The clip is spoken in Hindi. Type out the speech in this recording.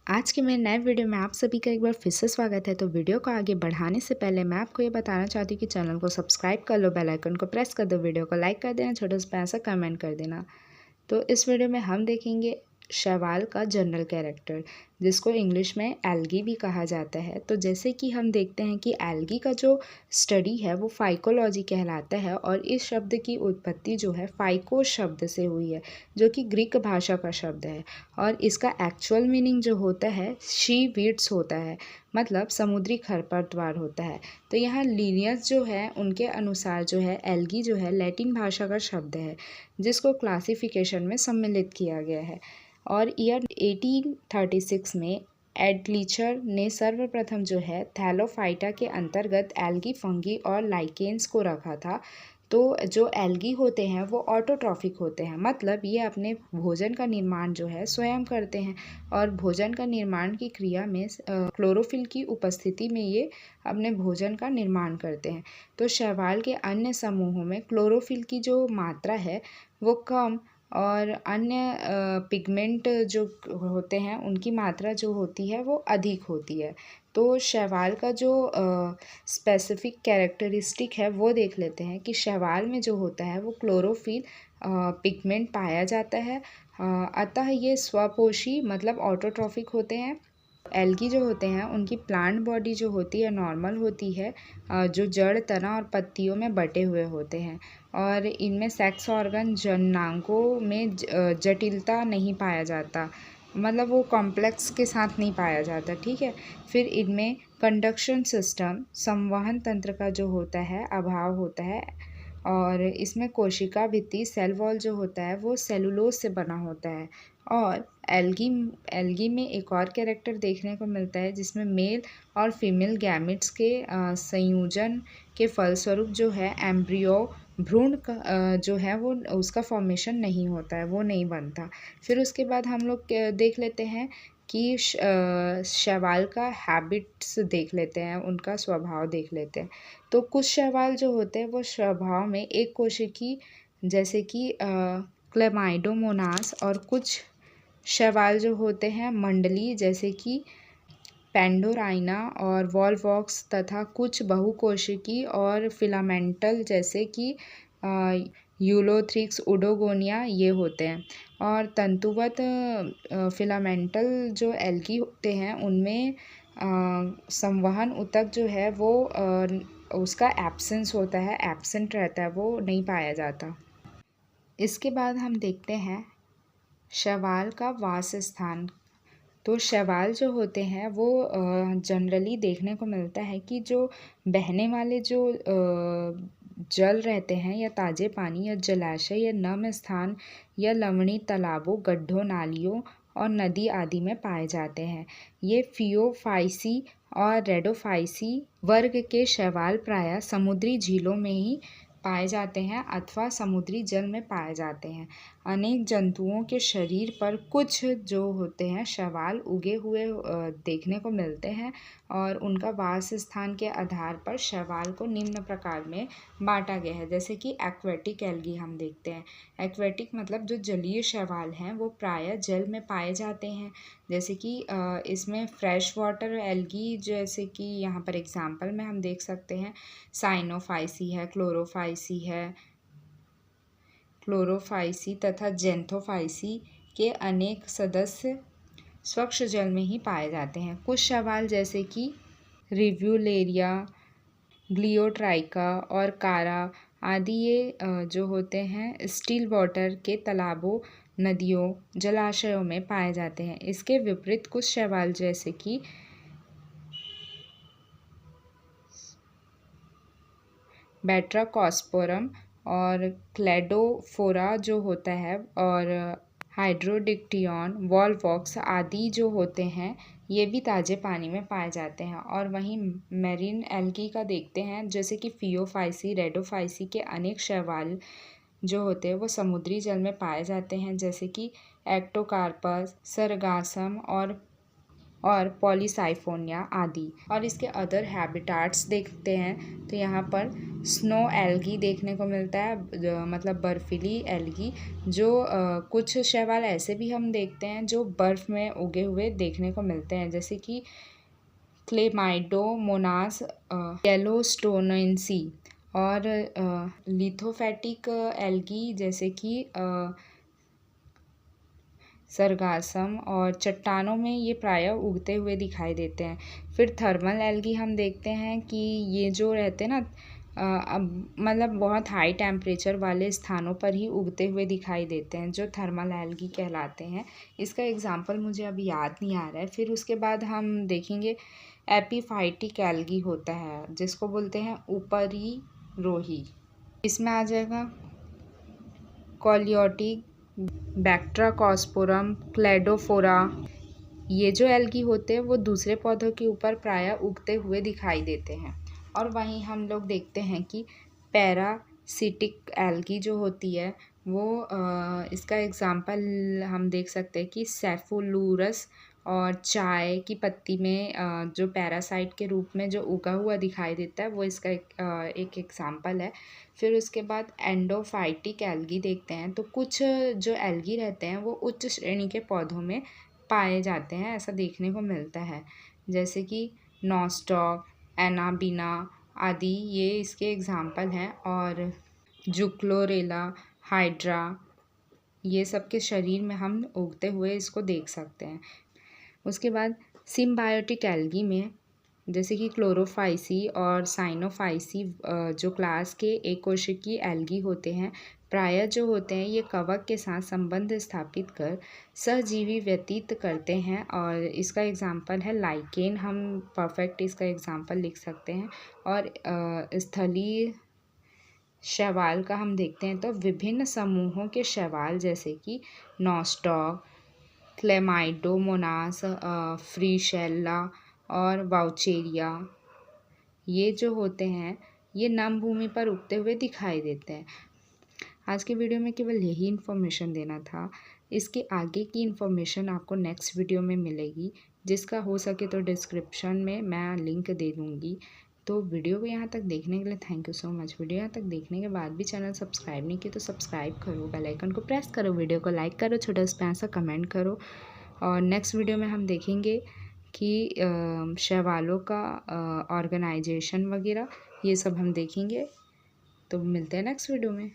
आज के मेरे नए वीडियो में आप सभी का एक बार फिर से स्वागत है। तो वीडियो को आगे बढ़ाने से पहले मैं आपको ये बताना चाहती हूँ कि चैनल को सब्सक्राइब कर लो, बेल आइकन को प्रेस कर दो, वीडियो को लाइक कर देना, छोटा सा प्यारा सा कमेंट कर देना। तो इस वीडियो में हम देखेंगे शैवाल का जनरल कैरेक्टर, जिसको इंग्लिश में एल्गी भी कहा जाता है। तो जैसे कि हम देखते हैं कि एल्गी का जो स्टडी है वो फाइकोलॉजी कहलाता है और इस शब्द की उत्पत्ति जो है फाइकोस शब्द से हुई है, जो कि ग्रीक भाषा का शब्द है। और इसका एक्चुअल मीनिंग जो होता है शी वीड्स होता है, मतलब समुद्री खरपतवार होता है। तो यहाँ लीनियस जो है उनके अनुसार जो है एल्गी जो है लैटिन भाषा का शब्द है, जिसको क्लासिफिकेशन में सम्मिलित किया गया है। और ईयर 1836 में एडलीचर ने सर्वप्रथम जो है थैलोफाइटा के अंतर्गत एल्गी, फंगी और लाइकेन्स को रखा था। तो जो एल्गी होते हैं वो ऑटोट्रॉफिक होते हैं, मतलब ये अपने भोजन का निर्माण जो है स्वयं करते हैं और भोजन का निर्माण की क्रिया में क्लोरोफिल की उपस्थिति में ये अपने भोजन का निर्माण करते हैं। तो शैवाल के अन्य समूहों में क्लोरोफिल की जो मात्रा है वो कम और अन्य पिगमेंट जो होते हैं उनकी मात्रा जो होती है वो अधिक होती है। तो शैवाल का जो स्पेसिफिक कैरेक्टरिस्टिक है वो देख लेते हैं कि शैवाल में जो होता है वो क्लोरोफिल पिगमेंट पाया जाता है। अतः ये स्वपोषी मतलब ऑटोट्रॉफिक होते हैं। एल्गी जो होते हैं उनकी प्लांट बॉडी जो होती है नॉर्मल होती है, जो जड़, तना और पत्तियों में बटे हुए होते हैं और इनमें सेक्स ऑर्गन जननांगों में जटिलता नहीं पाया जाता, मतलब वो कॉम्प्लेक्स के साथ नहीं पाया जाता। ठीक है। फिर इनमें कंडक्शन सिस्टम, संवहन तंत्र का जो होता है अभाव होता है और इसमें कोशिका भित्ति, सेल वॉल जो होता है वो सेलुलोज से बना होता है। और एल्गी में एक और कैरेक्टर देखने को मिलता है जिसमें मेल और फीमेल गैमेट्स के संयोजन के फलस्वरूप जो है एम्ब्रियो, भ्रूण का जो है वो उसका फॉर्मेशन नहीं होता है, वो नहीं बनता। फिर उसके बाद हम लोग देख लेते हैं कि शैवाल का हैबिट्स देख लेते हैं, उनका स्वभाव देख लेते हैं। तो कुछ शैवाल जो होते हैं वो स्वभाव में एक कोशिकी जैसे कि क्लेमाइडोमोनास, और कुछ शैवाल जो होते हैं मंडली जैसे कि पेंडोराइना और वॉलवॉक्स, तथा कुछ बहुकोशिकी और फिलामेंटल जैसे कि यूलोथ्रिक्स, उडोगोनिया ये होते हैं। और तंतुवत फिलामेंटल जो एल्गी होते हैं उनमें संवहन ऊतक जो है वो उसका एब्सेंस होता है, एब्सेंट रहता है, वो नहीं पाया जाता। इसके बाद हम देखते हैं शैवाल का वास स्थान। तो शैवाल जो होते हैं वो जनरली देखने को मिलता है कि जो बहने वाले जो जल रहते हैं या ताज़े पानी या जलाशय या नम स्थान या लवणीय तालाबों, गड्ढों, नालियों और नदी आदि में पाए जाते हैं। ये फियोफाइसी और रेडोफाइसी वर्ग के शैवाल प्रायः समुद्री झीलों में ही पाए जाते हैं अथवा समुद्री जल में पाए जाते हैं। अनेक जंतुओं के शरीर पर कुछ जो होते हैं शैवाल उगे हुए देखने को मिलते हैं और उनका वास स्थान के आधार पर शैवाल को निम्न प्रकार में बांटा गया है। जैसे कि एक्वेटिक एल्गी हम देखते हैं। एक्वेटिक मतलब जो जलीय शैवाल हैं वो प्रायः जल में पाए जाते हैं। जैसे कि इसमें फ्रेश वाटर एल्गी, जैसे कि यहाँ पर एग्जाम्पल में हम देख सकते हैं साइनोफाइसी है, क्लोरोफाइसी तथा जेंथोफाइसी के अनेक सदस्य स्वच्छ जल में ही पाए जाते हैं। कुछ शैवाल जैसे कि रिव्यूलेरिया, ग्लियोट्राइका और कारा आदि ये जो होते हैं स्टिल वाटर के तालाबों, नदियों, जलाशयों में पाए जाते हैं। इसके विपरीत कुछ शैवाल जैसे कि बेट्राकॉस्पोरम और क्लेडोफोरा जो होता है और हाइड्रोडिक्टियन, वॉलवॉक्स आदि जो होते हैं ये भी ताज़े पानी में पाए जाते हैं। और वहीं मैरीन एल्गी का देखते हैं जैसे कि फियोफाइसी, रेडोफाइसी के अनेक शैवाल जो होते हैं वो समुद्री जल में पाए जाते हैं, जैसे कि एक्टोकार्पस, सरगासम और और पॉलीसाइफोनिया आदि। और इसके अदर हैबिटाट्स देखते हैं तो यहाँ पर स्नो एल्गी देखने को मिलता है, मतलब बर्फीली एल्गी, जो कुछ शैवाल ऐसे भी हम देखते हैं जो बर्फ़ में उगे हुए देखने को मिलते हैं, जैसे कि क्लेमाइडोमोनास येलोस्टोनेंसी और लिथोफैटिक एल्गी जैसे कि सरगासम और चट्टानों में ये प्रायः उगते हुए दिखाई देते हैं। फिर थर्मल एल्गी हम देखते हैं कि ये जो रहते हैं ना, मतलब बहुत हाई टेम्परेचर वाले स्थानों पर ही उगते हुए दिखाई देते हैं, जो थर्मल एल्गी कहलाते हैं। इसका एग्जाम्पल मुझे अभी याद नहीं आ रहा है। फिर उसके बाद हम देखेंगे एपीफाइटिक एल्गी होता है, जिसको बोलते हैं ऊपरी रोही। इसमें आ जाएगा कॉलियोटिक, बैक्ट्राकॉस्पोरम, क्लेडोफोरा। ये जो एल्गी होते हैं वो दूसरे पौधों के ऊपर प्रायः उगते हुए दिखाई देते हैं। और वहीं हम लोग देखते हैं कि पैरासिटिक एल्गी जो होती है वो इसका एग्जाम्पल हम देख सकते हैं कि सेफोलूरस और चाय की पत्ती में जो पैरासाइट के रूप में जो उगा हुआ दिखाई देता है, वो इसका एक एग्जाम्पल है। फिर उसके बाद एंडोफाइटिक एल्गी देखते हैं तो कुछ जो एल्गी रहते हैं वो उच्च श्रेणी के पौधों में पाए जाते हैं, ऐसा देखने को मिलता है, जैसे कि नॉस्टॉक, एनाबीना आदि, ये इसके एग्जाम्पल हैं। और जुक्लोरेला, हाइड्रा, ये सब के शरीर में हम उगते हुए इसको देख सकते हैं। उसके बाद सिम्बायोटिक एल्गी में जैसे कि क्लोरोफाइसी और साइनोफाइसी जो क्लास के एक कोशिकीय एल्गी होते हैं, प्रायः जो होते हैं ये कवक के साथ संबंध स्थापित कर सहजीवी व्यतीत करते हैं। और इसका एग्जाम्पल है लाइकेन, हम परफेक्ट इसका एग्जाम्पल लिख सकते हैं। और स्थलीय शैवाल का हम देखते हैं तो विभिन्न समूहों के शैवाल जैसे कि नॉस्टॉक, क्लेमाइडोमोनास, फ्रीशेल्ला और वाउचेरिया, ये जो होते हैं ये नम भूमि पर उगते हुए दिखाई देते हैं। आज के वीडियो में केवल यही इन्फॉर्मेशन देना था। इसके आगे की इन्फॉर्मेशन आपको नेक्स्ट वीडियो में मिलेगी, जिसका हो सके तो डिस्क्रिप्शन में मैं लिंक दे दूँगी। तो वीडियो को यहाँ तक देखने के लिए thank you so much. Video यहाँ तक देखने के बाद भी चैनल सब्सक्राइब नहीं किया तो सब्सक्राइब करो, बेल आइकन को प्रेस करो, वीडियो को लाइक करो, छोटा सा प्यारा सा कमेंट करो। और नेक्स्ट वीडियो में हम देखेंगे कि शैवालों का ऑर्गेनाइजेशन वगैरह, ये सब हम देखेंगे। तो मिलते हैं नेक्स्ट वीडियो में।